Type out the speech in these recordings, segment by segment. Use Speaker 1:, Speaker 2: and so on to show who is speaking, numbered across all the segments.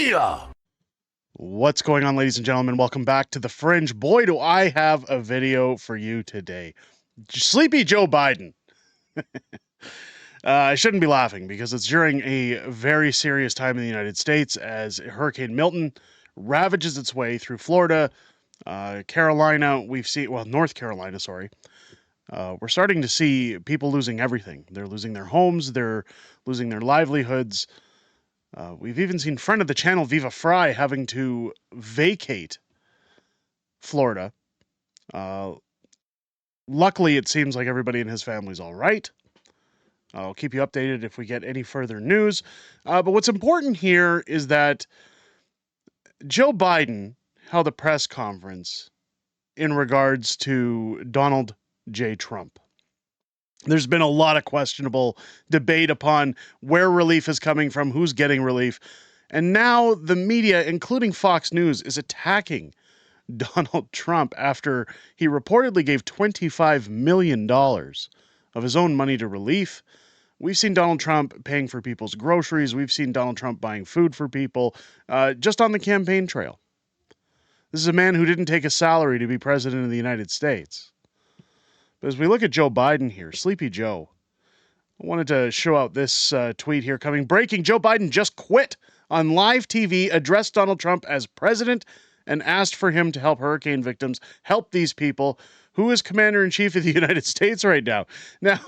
Speaker 1: media.
Speaker 2: What's going on, ladies and gentlemen? Welcome back to the Fringe. Boy, do I have a video for you today. Sleepy Joe Biden. I shouldn't be laughing because it's during a very serious time in the United States as Hurricane Milton ravages its way through Florida, Carolina. North Carolina, sorry. We're starting to see people losing everything. They're losing their homes. They're losing their livelihoods. We've even seen friend of the channel, Viva Fry, having to vacate Florida. Luckily, it seems like everybody in his family's all right. I'll keep you updated if we get any further news. But what's important here is that Joe Biden held a press conference in regards to Donald J. Trump. There's been a lot of questionable debate upon where relief is coming from, who's getting relief. And now the media, including Fox News, is attacking Donald Trump after he reportedly gave $25 million of his own money to relief. We've seen Donald Trump paying for people's groceries. We've seen Donald Trump buying food for people just on the campaign trail. This is a man who didn't take a salary to be president of the United States. But as we look at Joe Biden here, Sleepy Joe, I wanted to show out this tweet here coming. Breaking, Joe Biden just quit on live TV, addressed Donald Trump as president, and asked for him to help hurricane victims, help these people. Who is commander-in-chief of the United States right now? Now,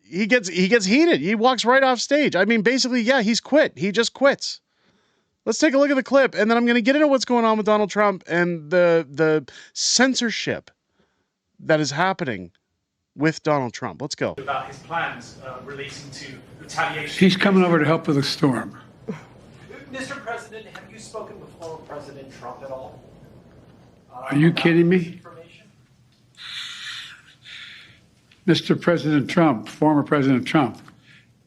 Speaker 2: he gets heated. He walks right off stage. I mean, basically, yeah, he's quit. He just quits. Let's take a look at the clip, and then I'm going to get into what's going on with Donald Trump and the censorship that is happening with Donald Trump. Let's go.
Speaker 3: About his plans relating to retaliation.
Speaker 4: He's coming over to help with a storm.
Speaker 3: Mr. President, have you spoken with former President Trump at all?
Speaker 4: Are you kidding me? Mr. President Trump, former President Trump,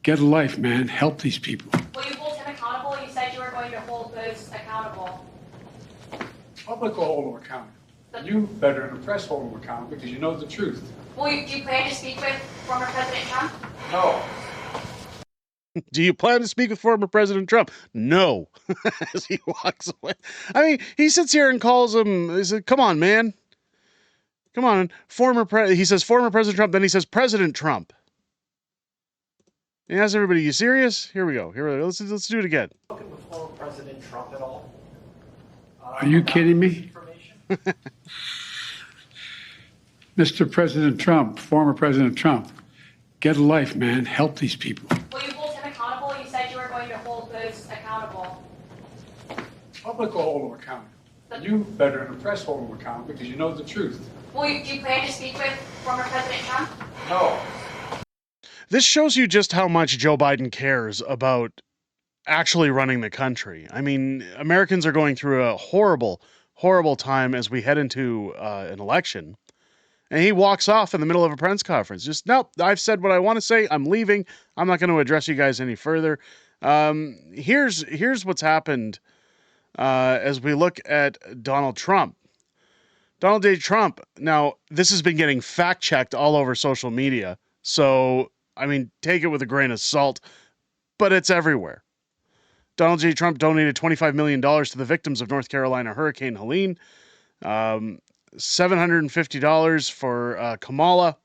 Speaker 4: get a life, man. Help these people.
Speaker 5: Will you hold him accountable? You said you were going to hold those accountable.
Speaker 4: Public will hold them accountable. You better than the press hold them accountable because you know the truth.
Speaker 5: Do you plan to speak with former President Trump?
Speaker 4: No.
Speaker 2: Do you plan to speak with former President Trump? No. As he walks away. I mean, he sits here and calls him, he said, come on, man. Come on. He says former President Trump, then he says President Trump. He asks everybody, you serious? Here we go. Let's do it again.
Speaker 3: Spoken with former President Trump at all?
Speaker 4: Are you kidding me? Mr. President Trump, former President Trump, get a life, man. Help these people.
Speaker 5: Will you hold him accountable? You said you were going to hold those accountable.
Speaker 4: Public will hold them accountable. You better than the press hold them accountable because you know the truth.
Speaker 5: Do you plan to speak with former President Trump?
Speaker 4: No.
Speaker 2: This shows you just how much Joe Biden cares about actually running the country. I mean, Americans are going through a horrible, horrible time as we head into an election. And he walks off in the middle of a press conference. Just, nope, I've said what I want to say. I'm leaving. I'm not going to address you guys any further. Here's what's happened as we look at Donald Trump. Donald J. Trump. Now, this has been getting fact-checked all over social media. So, I mean, take it with a grain of salt. But it's everywhere. Donald J. Trump donated $25 million to the victims of North Carolina Hurricane Helene. $750 for Kamala.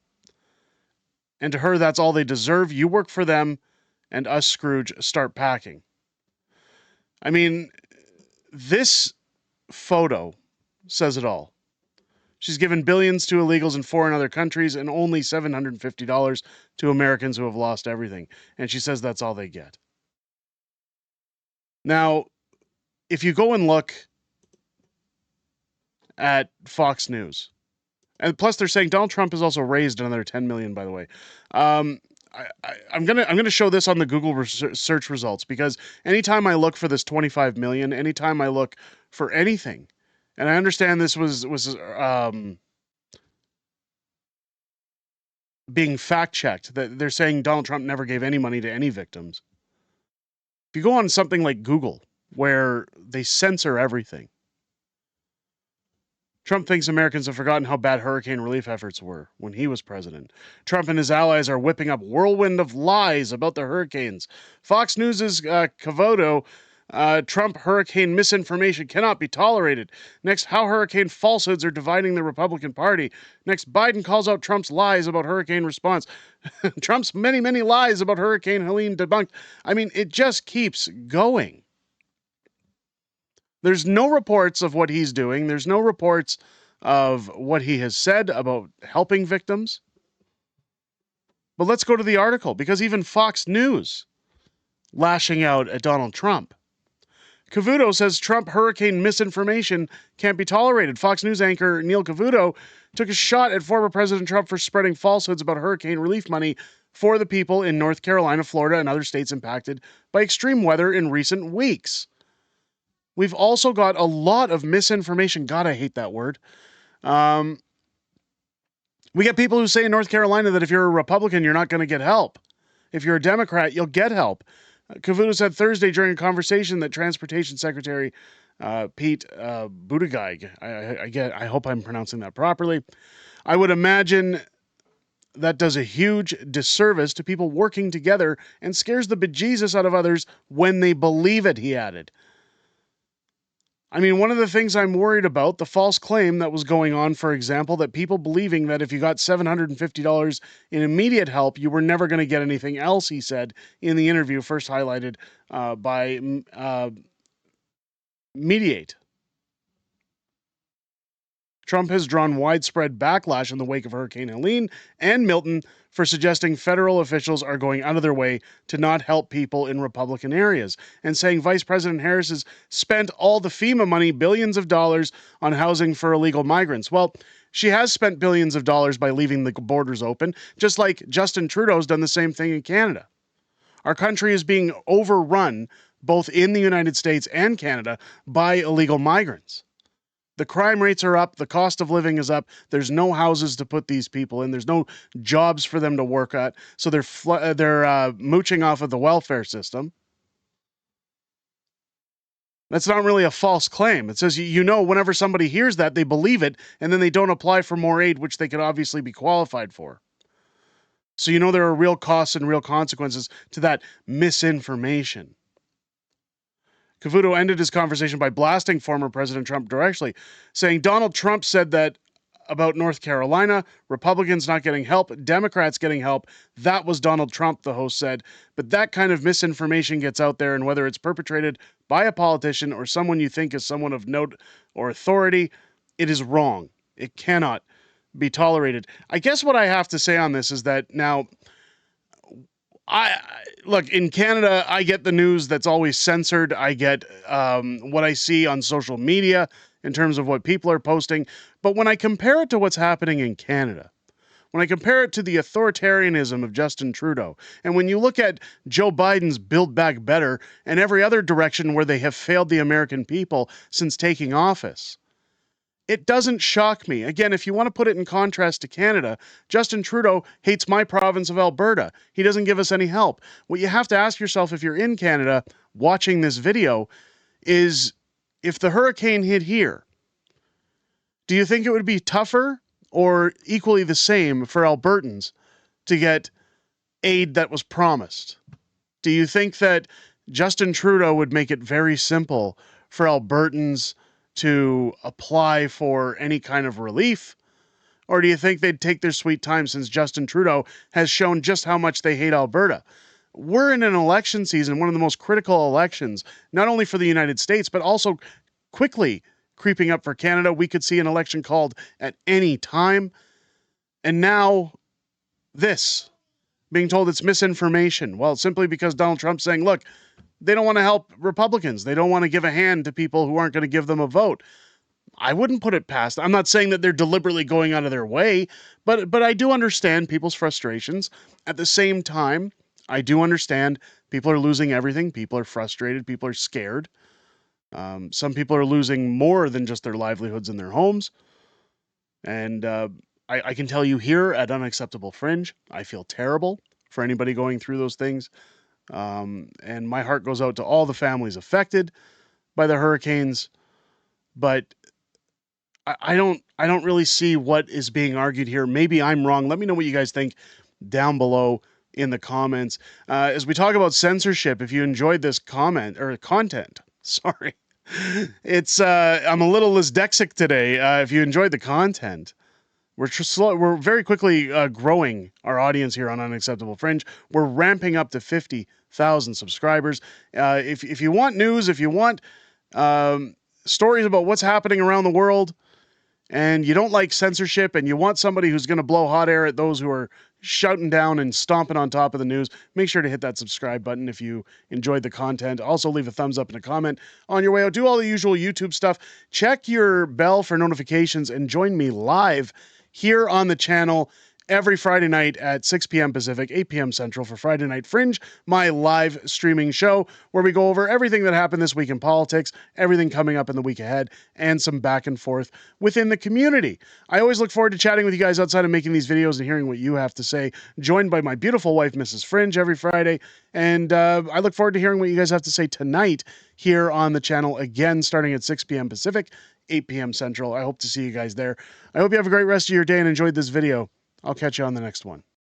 Speaker 2: And to her, that's all they deserve. You work for them, and us Scrooge start packing. I mean, this photo says it all. She's given billions to illegals in foreign other countries and only $750 to Americans who have lost everything. And she says that's all they get. Now, if you go and look at Fox News, and plus they're saying Donald Trump has also raised another 10 million, by the way. I'm gonna show this on the Google search results because anytime I look for this 25 million, anytime I look for anything, and I understand this was being fact checked, that they're saying Donald Trump never gave any money to any victims. If you go on something like Google, where they censor everything, Trump thinks Americans have forgotten how bad hurricane relief efforts were when he was president. Trump and his allies are whipping up whirlwind of lies about the hurricanes. Fox News' Cavuto, Trump hurricane misinformation cannot be tolerated. Next, how hurricane falsehoods are dividing the Republican Party. Next, Biden calls out Trump's lies about hurricane response. Trump's many, many lies about Hurricane Helene debunked. I mean, it just keeps going. There's no reports of what he's doing. There's no reports of what he has said about helping victims. But let's go to the article, because even Fox News lashing out at Donald Trump. Cavuto says Trump hurricane misinformation can't be tolerated. Fox News anchor Neil Cavuto took a shot at former President Trump for spreading falsehoods about hurricane relief money for the people in North Carolina, Florida, and other states impacted by extreme weather in recent weeks. We've also got a lot of misinformation. God, I hate that word. We get people who say in North Carolina that if you're a Republican, you're not going to get help. If you're a Democrat, you'll get help. Cavuto said Thursday during a conversation that Transportation Secretary Pete Buttigieg, I hope I'm pronouncing that properly. I would imagine that does a huge disservice to people working together and scares the bejesus out of others when they believe it, he added. I mean, one of the things I'm worried about, the false claim that was going on, for example, that people believing that if you got $750 in immediate help, you were never going to get anything else, he said in the interview first highlighted by Mediate. Trump has drawn widespread backlash in the wake of Hurricane Helene and Milton for suggesting federal officials are going out of their way to not help people in Republican areas, and saying Vice President Harris has spent all the FEMA money, billions of dollars, on housing for illegal migrants. Well, she has spent billions of dollars by leaving the borders open, just like Justin Trudeau's done the same thing in Canada. Our country is being overrun, both in the United States and Canada, by illegal migrants. The crime rates are up. The cost of living is up. There's no houses to put these people in. There's no jobs for them to work at. So they're mooching off of the welfare system. That's not really a false claim. It says, whenever somebody hears that, they believe it, and then they don't apply for more aid, which they could obviously be qualified for. So there are real costs and real consequences to that misinformation. Cavuto ended his conversation by blasting former President Trump directly, saying Donald Trump said that about North Carolina, Republicans not getting help, Democrats getting help. That was Donald Trump, the host said. But that kind of misinformation gets out there, and whether it's perpetrated by a politician or someone you think is someone of note or authority, it is wrong. It cannot be tolerated. I guess what I have to say on this is that now, look, in Canada, I get the news that's always censored. I get what I see on social media in terms of what people are posting. But when I compare it to what's happening in Canada, when I compare it to the authoritarianism of Justin Trudeau, and when you look at Joe Biden's Build Back Better and every other direction where they have failed the American people since taking office, it doesn't shock me. Again, if you want to put it in contrast to Canada, Justin Trudeau hates my province of Alberta. He doesn't give us any help. What you have to ask yourself if you're in Canada watching this video is, if the hurricane hit here, do you think it would be tougher or equally the same for Albertans to get aid that was promised? Do you think that Justin Trudeau would make it very simple for Albertans to apply for any kind of relief? Or do you think they'd take their sweet time, since Justin Trudeau has shown just how much they hate Alberta? We're in an election season, one of the most critical elections, not only for the United States, but also quickly creeping up for Canada. We could see an election called at any time. And now this, being told it's misinformation. Well, simply because Donald Trump's saying, look, they don't want to help Republicans. They don't want to give a hand to people who aren't going to give them a vote. I wouldn't put it past. I'm not saying that they're deliberately going out of their way, but I do understand people's frustrations. At the same time, I do understand people are losing everything. People are frustrated. People are scared. Some people are losing more than just their livelihoods and their homes. And I can tell you here at Unacceptable Fringe, I feel terrible for anybody going through those things. And my heart goes out to all the families affected by the hurricanes. But I don't really see what is being argued here. Maybe I'm wrong. Let me know what you guys think down below in the comments. As we talk about censorship, if you enjoyed this comment or content, sorry, it's I'm a little dyslexic today. If you enjoyed the content, we're very quickly growing our audience here on Unacceptable Fringe. We're ramping up to 50,000 subscribers. If you want news, if you want stories about what's happening around the world, and you don't like censorship, and you want somebody who's going to blow hot air at those who are shouting down and stomping on top of the news, make sure to hit that subscribe button if you enjoyed the content. Also, leave a thumbs up and a comment on your way out. Do all the usual YouTube stuff. Check your bell for notifications and join me live here on the channel every Friday night at 6 p.m. Pacific, 8 p.m. Central for Friday Night Fringe, my live streaming show where we go over everything that happened this week in politics, everything coming up in the week ahead, and some back and forth within the community. I always look forward to chatting with you guys outside of making these videos and hearing what you have to say, joined by my beautiful wife, Mrs. Fringe, every Friday. And I look forward to hearing what you guys have to say tonight here on the channel, again, starting at 6 p.m. Pacific, 8 p.m. Central. I hope to see you guys there. I hope you have a great rest of your day and enjoyed this video. I'll catch you on the next one.